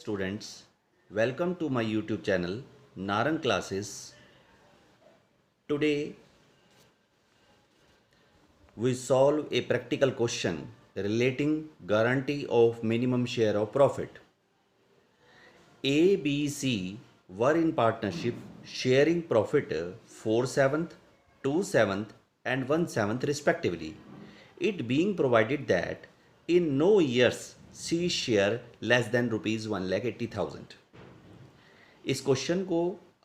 students, welcome to my YouTube channel Narang Classes. Today we solve a practical question relating guarantee of minimum share of profit. A, B, C were in partnership sharing profit 4/7, 2/7 and 1/7 respectively. It being provided that in no years C share less than rupees 1,80,000. इस question को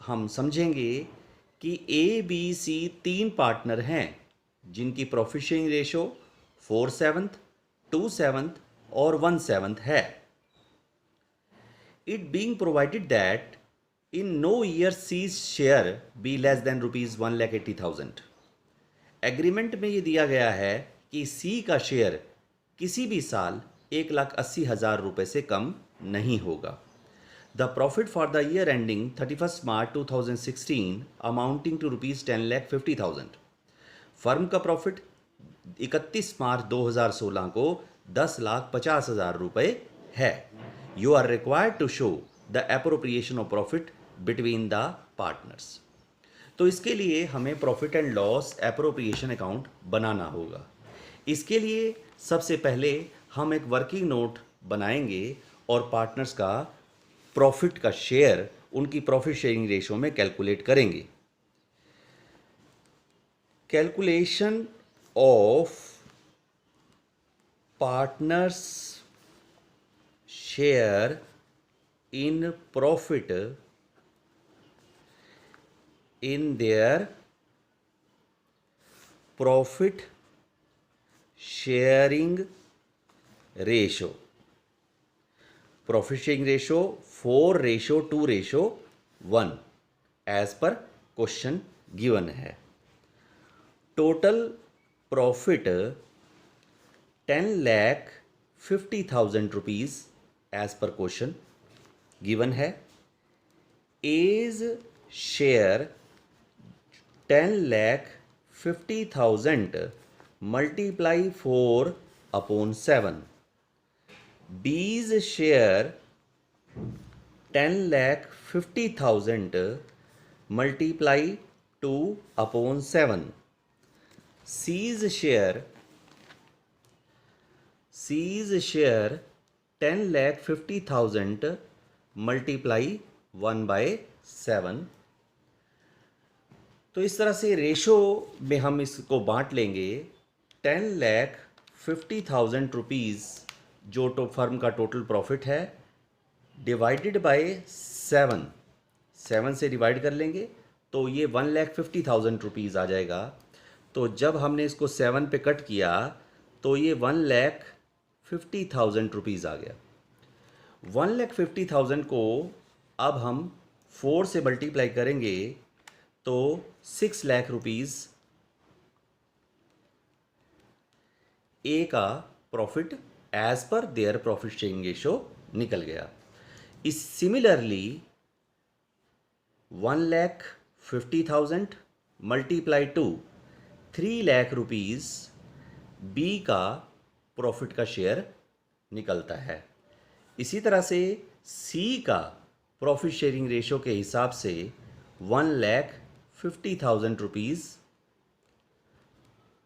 हम समझेंगे कि ए B सी तीन partner हैं जिनकी profit sharing ratio 4/7, 2/7 और 1/7 है. It being provided that in no year C's share be less than rupees 1,80,000. Agreement में ये दिया गया है कि सी का शेयर किसी भी साल 1,80,000 रुपये से कम नहीं होगा. The profit for the year ending 31st March 2016 amounting to rupees 10,50,000. Firm का प्रॉफिट 31 मार्च 2016 को 10,50,000 रुपये है. You are required to show the appropriation of profit between the partners. तो इसके लिए हमें profit and loss appropriation account बनाना होगा. इसके लिए सबसे पहले हम एक वर्किंग नोट बनाएंगे और पार्टनर्स का प्रॉफिट का शेयर उनकी प्रॉफिट शेयरिंग रेशो में कैलकुलेट करेंगे. Calculation of partners share in profit in their profit sharing ratio. Profit sharing ratio 4:2:1 as per question given है. Total profit 10,50,000 rupees as per question given है. A's share 10,50,000 multiply 4/7. B's share 10,50,000 multiply 2/7. C's share 10,50,000 multiply 1/7. तो इस तरह से ratio में हम इसको बांट लेंगे. 10,50,000 रुपीज़ जो फर्म का टोटल प्रॉफिट है डिवाइडेड बाय 7 से डिवाइड कर लेंगे तो ये 1,50,000 रुपीज़ आ जाएगा. तो जब हमने इसको 7 पे कट किया तो ये 1,50,000 रुपीज़ आ गया. 1,50,000 को अब हम 4 से मल्टीप्लाई करेंगे तो 6 लाख रुपीज़ ए का profit as per their profit sharing ratio निकल गया. इस similarly 1,50,000 multiply two 3 lakh rupees B का प्रॉफिट का शेयर निकलता है. इसी तरह से सी का प्रॉफिट शेयरिंग रेशो के हिसाब से 1,50,000 रुपीज़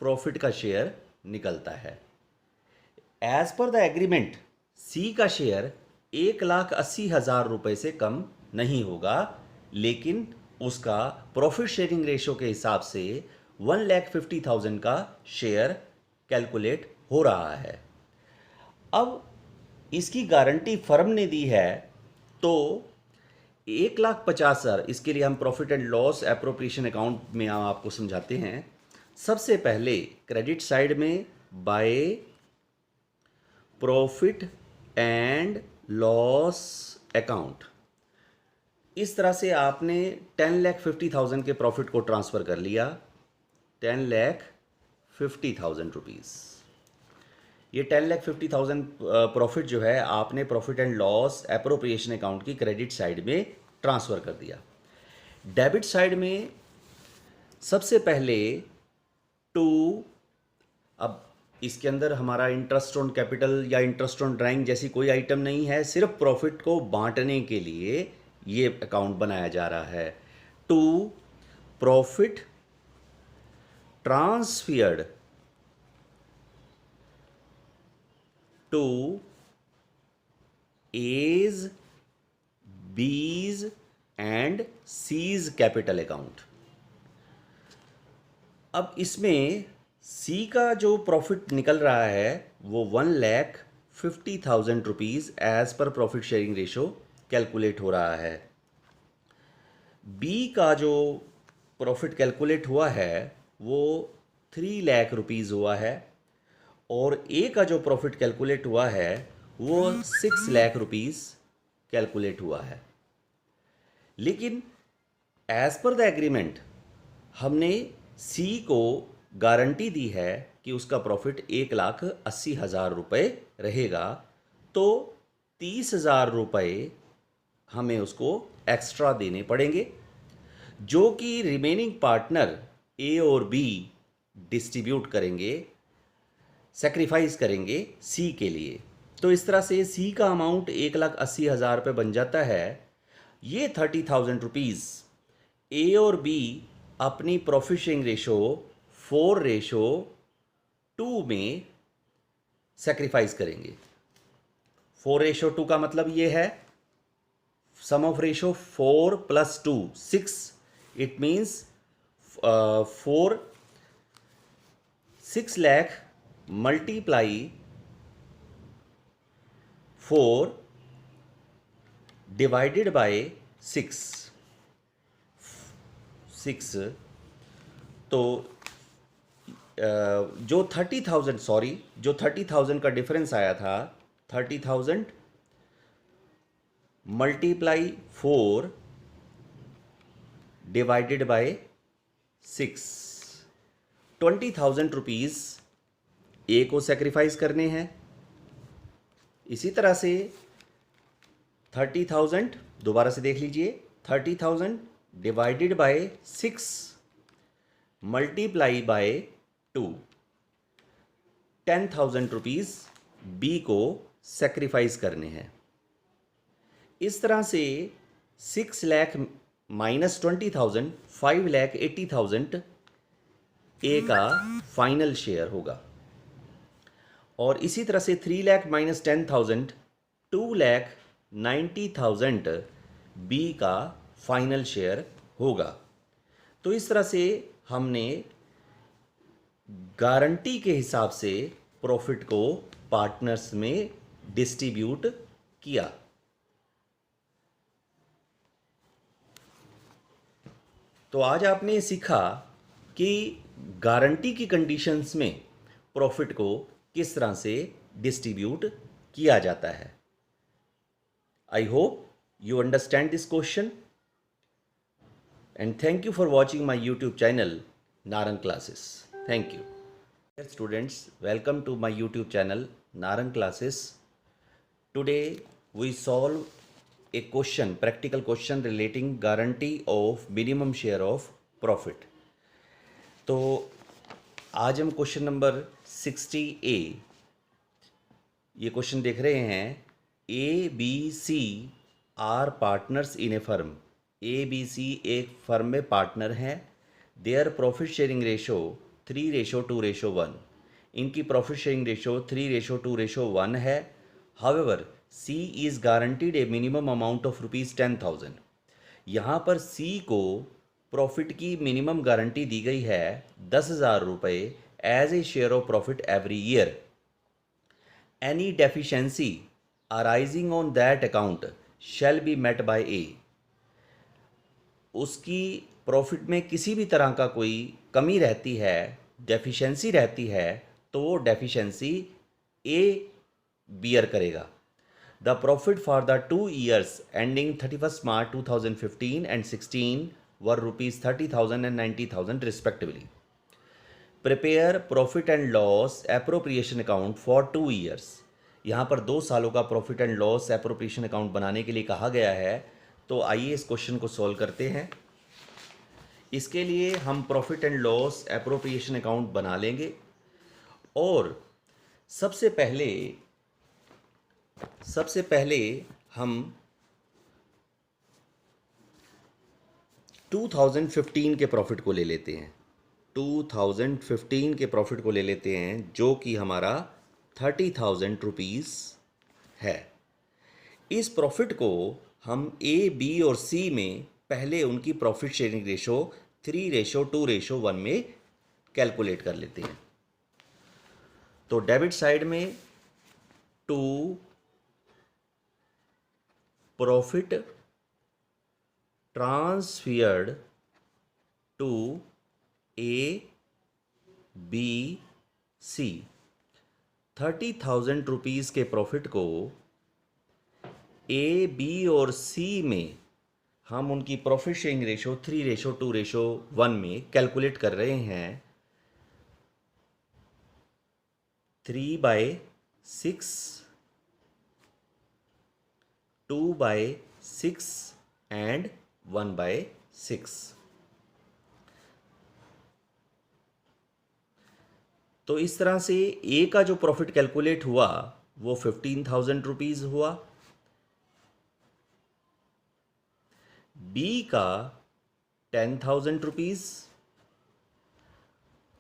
प्रॉफिट का शेयर निकलता है. एज पर द एग्रीमेंट सी का शेयर 1,80,000 रुपये से कम नहीं होगा, लेकिन उसका प्रॉफिट शेयरिंग रेशो के हिसाब से 1,50,000 का शेयर कैलकुलेट हो रहा है. अब इसकी गारंटी फर्म ने दी है तो 1,50,000. इसके लिए हम profit and loss appropriation account में हम आपको समझाते हैं. सबसे पहले क्रेडिट साइड में by profit and loss account इस तरह से आपने 10,50,000 के प्रॉफिट को ट्रांसफ़र कर लिया. 10,50,000 रुपीज़. ये 10,50,000 प्रॉफिट जो है आपने profit and loss appropriation account की क्रेडिट साइड में ट्रांसफ़र कर दिया. डेबिट साइड में सबसे पहले अब इसके अंदर हमारा इंटरेस्ट ऑन कैपिटल या इंटरेस्ट ऑन ड्राइंग जैसी कोई आइटम नहीं है, सिर्फ प्रॉफिट को बांटने के लिए ये अकाउंट बनाया जा रहा है। To profit transferred to A's, B's and C's capital account. अब इसमें सी का जो प्रॉफिट निकल रहा है वो 1,50,000 rupees as per profit sharing ratio calculate हो रहा है। बी का जो प्रॉफिट कैलकुलेट हुआ है वो 3 लाख रुपीज़ हुआ है, और ए का जो प्रॉफिट कैलकुलेट हुआ है वो 6 लाख रुपीज़ कैलकुलेट हुआ है। लेकिन एज पर द एग्रीमेंट हमने सी को गारंटी दी है कि उसका प्रॉफिट 1,80,000 रुपये रहेगा, तो 30,000 रुपये हमें उसको एक्स्ट्रा देने पड़ेंगे, जो कि रिमेनिंग पार्टनर ए और बी डिस्ट्रीब्यूट करेंगे, सेक्रीफाइस करेंगे सी के लिए। तो इस तरह से सी का अमाउंट 1,80,000 रुपये बन जाता है। ये 30,000 रुपीज़ ए और बी अपनी प्रॉफिट शेयरिंग रेशो 4:2 में सेक्रीफाइस करेंगे। 4:2 का मतलब ये है sum of ratio 4 + 2 6, it means 6 lakh multiply 4 divided by 6 तो जो 30,000 का डिफरेंस आया था, 30,000 multiply 4 divided by 6, 20,000 rupees A को सेक्रीफाइस करने हैं। इसी तरह से 30,000 दोबारा से देख लीजिए, 30,000 divided by 6 multiply by 2, 10,000 rupees B को सेक्रीफाइस करने हैं। इस तरह से 6 लाख माइनस 20,000 5,80,000 ए का फाइनल शेयर होगा, और इसी तरह से 3 लाख माइनस 10,000 2,90,000 बी का फाइनल शेयर होगा। तो इस तरह से हमने गारंटी के हिसाब से प्रॉफिट को पार्टनर्स में डिस्ट्रीब्यूट किया। तो आज आपने सीखा कि गारंटी की कंडीशंस में प्रॉफिट को किस तरह से डिस्ट्रीब्यूट किया जाता है। I hope you understand this question, and thank you for watching my YouTube channel Narang Classes. Thank you. Dear students, welcome to my YouTube channel Narang Classes. Today we solve a question, practical question relating guarantee of minimum share of profit. तो आज हम question number 60A ये question देख रहे हैं। ABC are partners in a firm. ABC एक firm में partner हैं। Their profit sharing ratio 3:2:1। इनकी प्रॉफिट शेयरिंग रेशो 3:2:1 है। However C is guaranteed a minimum amount of ₹10,000। यहाँ पर C को प्रॉफिट की मिनिमम गारंटी दी गई है 10,000 रुपये as a share of profit every year. Any deficiency arising on that account shall be met by A. उसकी profit में किसी भी तरह का कोई कमी रहती है, डेफिशिएंसी रहती है, तो वो डेफिशिएंसी ए बियर करेगा। The profit for the 2 years ending 31 March 2015 and 16 were ₹30,000 and 90,000 respectively. Prepare profit and loss appropriation account for 2 years। यहाँ पर 2 सालों का profit and loss appropriation account बनाने के लिए कहा गया है। तो आइए इस क्वेश्चन को सॉल्व करते हैं। इसके लिए हम profit and loss appropriation account बना लेंगे, और सबसे पहले हम 2015 के प्रॉफिट को ले लेते हैं। 2015 के प्रॉफिट को ले लेते हैं, जो कि हमारा 30,000 रुपीज़ है। इस प्रॉफिट को हम ए, बी और सी में पहले उनकी प्रॉफिट शेयरिंग रेशो 3:2:1 में कैलकुलेट कर लेते हैं। तो डेबिट साइड में to profit transferred to A, B, C, 30,000 rupees के प्रॉफिट को ए, बी और सी में हम उनकी प्रॉफिट शेयरिंग रेशो 3:2:1 में कैलकुलेट कर रहे हैं। 3/6, 2/6 एंड 1/6। तो इस तरह से ए का जो प्रॉफिट कैलकुलेट हुआ वो 15,000 रुपीज़ हुआ, बी का 10,000 रुपीज़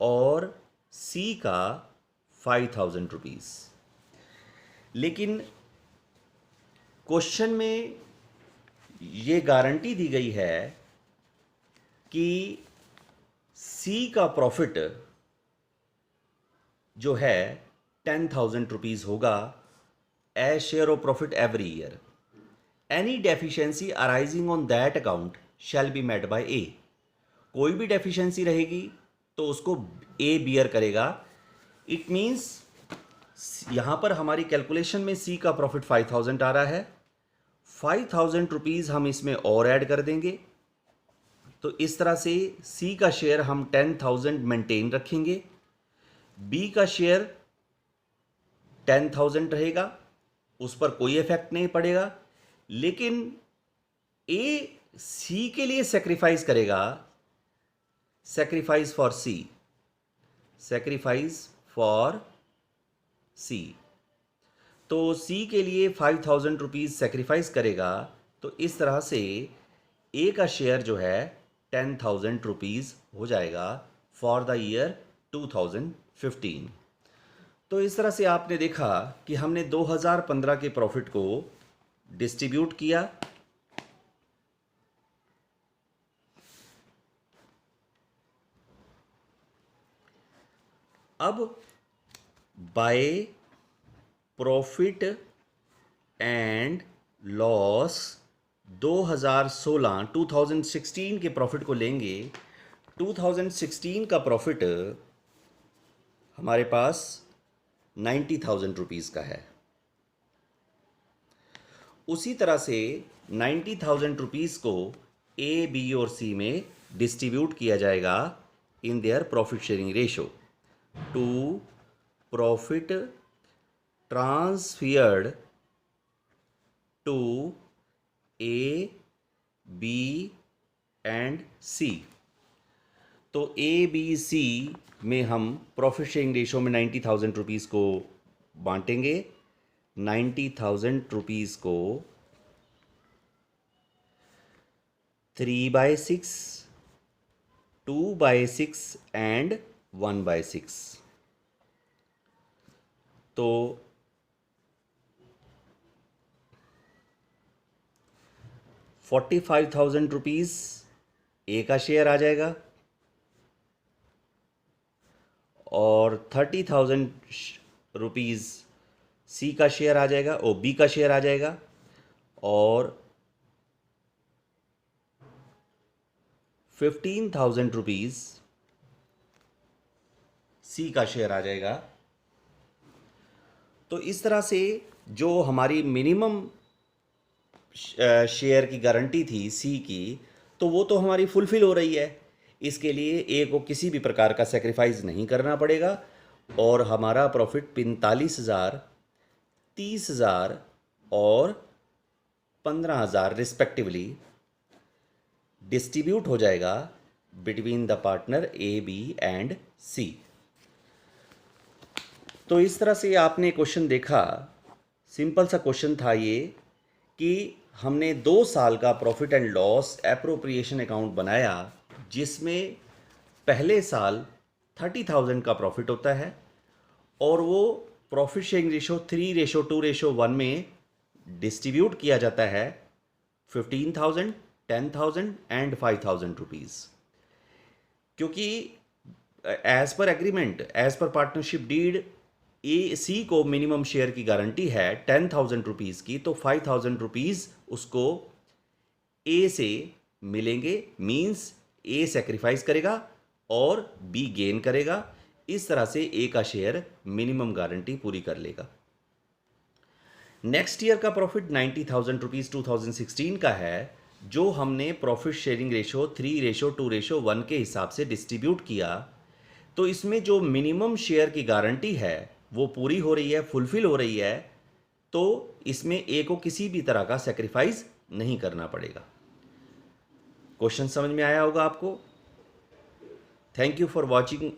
और सी का 5,000 रुपीज़। लेकिन क्वेश्चन में ये गारंटी दी गई है कि सी का प्रॉफिट जो है 10,000 रुपीज़ होगा as share of profit every year. Any deficiency arising on that account shall be met by A. कोई भी डेफिशिएंसी रहेगी तो उसको ए बियर करेगा। इट मीन्स यहाँ पर हमारी कैलकुलेशन में सी का प्रॉफिट 5,000 आ रहा है, 5,000 रुपीज़ हम इसमें और ऐड कर देंगे। तो इस तरह से सी का शेयर हम 10,000 मेंटेन रखेंगे, बी का शेयर 10,000 रहेगा, उस पर कोई इफेक्ट नहीं पड़ेगा। लेकिन ए सी के लिए सेक्रीफाइस करेगा, sacrifice for C, sacrifice for C. तो सी के लिए 5,000 रुपीज़ सेक्रीफाइस करेगा। तो इस तरह से ए का शेयर जो है 10,000 रुपीज़ हो जाएगा फॉर द ईयर 2015। तो इस तरह से आपने देखा कि हमने 2015 के प्रॉफिट को डिस्ट्रीब्यूट किया। अब बाय प्रॉफिट एंड लॉस 2016 के प्रॉफिट को लेंगे। 2016 का प्रॉफिट हमारे पास 90,000 रुपीज़ का है। उसी तरह से 90,000 रुपीज़ को ए, बी और सी में डिस्ट्रीब्यूट किया जाएगा in their profit sharing ratio to profit transferred to A, B and C. तो ए, बी, सी में हम प्रॉफिट शेयरिंग रेशो में 90,000 रुपीज़ को बांटेंगे। 90,000 रुपीज़ को 3/6, 2/6 एंड 1/6। तो 45,000 रुपीज़ ए का शेयर आ जाएगा और 30,000 रुपीज़ सी का शेयर आ जाएगा और बी का शेयर आ जाएगा और 15,000 रुपीज़ सी का शेयर आ जाएगा। तो इस तरह से जो हमारी मिनिमम शेयर की गारंटी थी सी की, तो वो तो हमारी फुलफ़िल हो रही है। इसके लिए ए को किसी भी प्रकार का सेक्रीफाइस नहीं करना पड़ेगा और हमारा प्रॉफिट 45,000, 30,000 और 15,000 रिस्पेक्टिवली डिस्ट्रीब्यूट हो जाएगा between the partner A, B and C. तो इस तरह से आपने क्वेश्चन देखा, सिंपल सा क्वेश्चन था ये कि हमने 2 साल का profit and loss appropriation account बनाया, जिसमें पहले साल 30,000 का प्रॉफिट होता है और वो प्रॉफिट शेयरिंग रेशो 3:2:1 में डिस्ट्रीब्यूट किया जाता है 15,000, 10,000 एंड 5,000 रुपीज़। क्योंकि as per agreement, as per partnership deed, A C को मिनिमम शेयर की गारंटी है 10,000 रुपीज़ की, तो 5,000 रुपीज़ उसको ए से मिलेंगे। मीन्स ए सेक्रीफाइस करेगा और बी गेन करेगा। इस तरह से ए का शेयर मिनिमम गारंटी पूरी कर लेगा। नेक्स्ट ईयर का प्रॉफिट 90,000 रुपीज़ 2016 का है, जो हमने प्रॉफिट शेयरिंग रेशो 3:2:1 के हिसाब से डिस्ट्रीब्यूट किया। तो इसमें जो मिनिमम शेयर की गारंटी है वो पूरी हो रही है, फुलफिल हो रही है, तो इसमें ए को किसी भी तरह का सेक्रीफाइस नहीं करना पड़ेगा। क्वेश्चन समझ में आया होगा आपको। Thank you for watching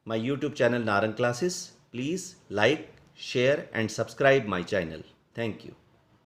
my YouTube channel Narang classes. Please like, share and subscribe my channel. Thank you.